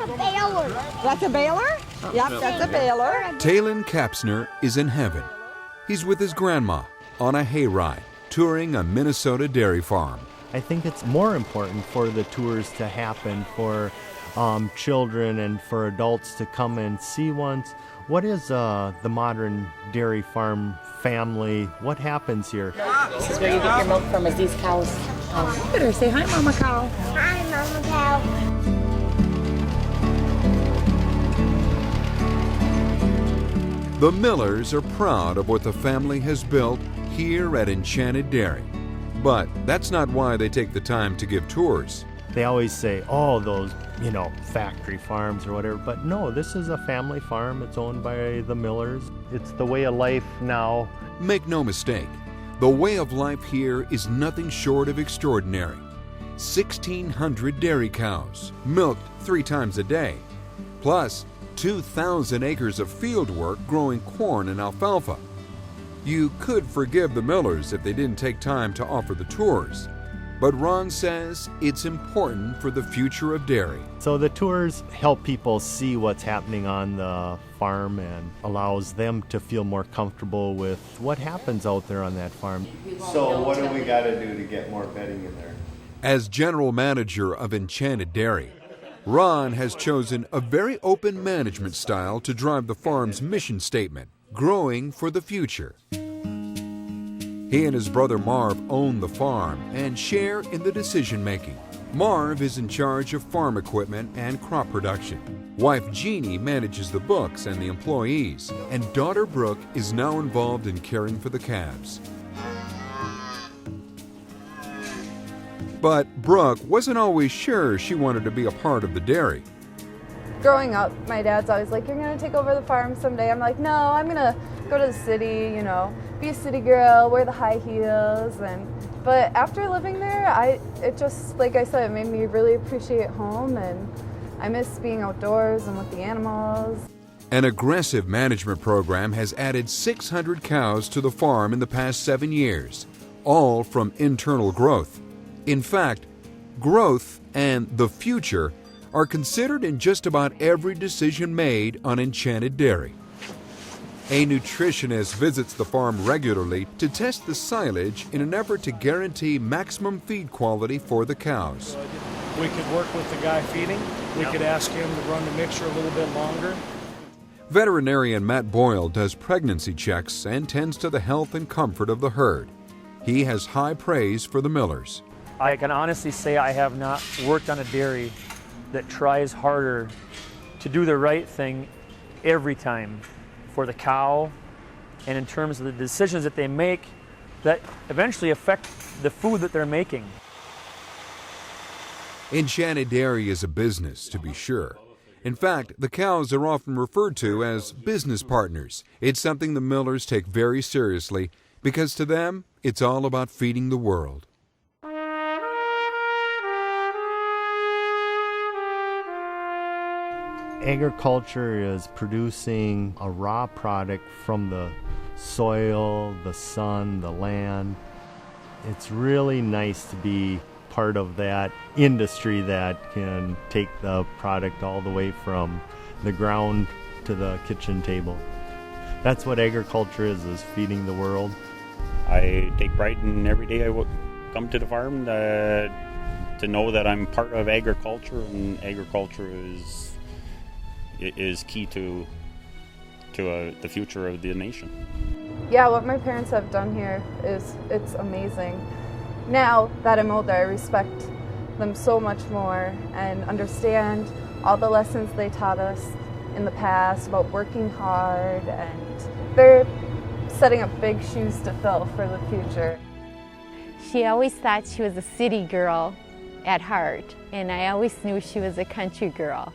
a baler. That's a baler? Yep, that's a baler. Talon Kapsner is in heaven. He's with his grandma on a hayride, touring a Minnesota dairy farm. I think it's more important for the tours to happen for children and for adults to come and see once. What is the modern dairy farm family? What happens here? This is where you get your milk from, is these cows. You better say hi, Mama Cow. Hi, Mama Cow. The Millers are proud of what the family has built here at Enchanted Dairy. But that's not why they take the time to give tours. They always say, oh, those, factory farms or whatever. But no, this is a family farm. It's owned by the Millers. It's the way of life now. Make no mistake, the way of life here is nothing short of extraordinary. 1,600 dairy cows, milked 3 times a day, plus 2,000 acres of field work growing corn and alfalfa. You could forgive the Millers if they didn't take time to offer the tours. But Ron says it's important for the future of dairy. So the tours help people see what's happening on the farm and allows them to feel more comfortable with what happens out there on that farm. So what do we got to do to get more bedding in there? As general manager of Enchanted Dairy, Ron has chosen a very open management style to drive the farm's mission statement, growing for the future. He and his brother Marv own the farm and share in the decision-making. Marv is in charge of farm equipment and crop production. Wife Jeannie manages the books and the employees, and daughter Brooke is now involved in caring for the calves. But Brooke wasn't always sure she wanted to be a part of the dairy. Growing up, my dad's always like, you're going to take over the farm someday. I'm like, no, I'm going to go to the city, be a city girl, wear the high heels. But after living there, it just, like I said, it made me really appreciate home, and I miss being outdoors and with the animals. An aggressive management program has added 600 cows to the farm in the past 7 years, all from internal growth. In fact, growth and the future are considered in just about every decision made on Enchanted Dairy. A nutritionist visits the farm regularly to test the silage in an effort to guarantee maximum feed quality for the cows. We could work with the guy feeding. We could ask him to run the mixture a little bit longer. Veterinarian Matt Boyle does pregnancy checks and tends to the health and comfort of the herd. He has high praise for the Millers. I can honestly say I have not worked on a dairy that tries harder to do the right thing every time for the cow, and in terms of the decisions that they make that eventually affect the food that they're making. Enchanted Dairy is a business, to be sure. In fact, the cows are often referred to as business partners. It's something the Millers take very seriously because to them, it's all about feeding the world. Agriculture is producing a raw product from the soil, the sun, the land. It's really nice to be part of that industry that can take the product all the way from the ground to the kitchen table. That's what agriculture is feeding the world. I take pride in every day I come to the farm to know that I'm part of agriculture, and agriculture is key to the future of the nation. Yeah, what my parents have done here it's amazing. Now that I'm older, I respect them so much more and understand all the lessons they taught us in the past about working hard, and they're setting up big shoes to fill for the future. She always thought she was a city girl at heart, and I always knew she was a country girl.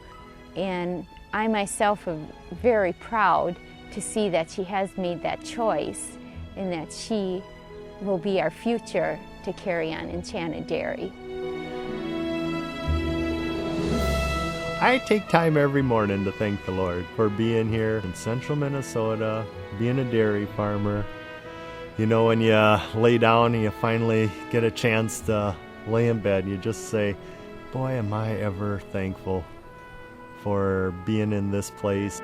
And I myself am very proud to see that she has made that choice and that she will be our future to carry on Enchanted Dairy. I take time every morning to thank the Lord for being here in central Minnesota, being a dairy farmer. When you lay down and you finally get a chance to lay in bed, you just say, boy, am I ever thankful for being in this place.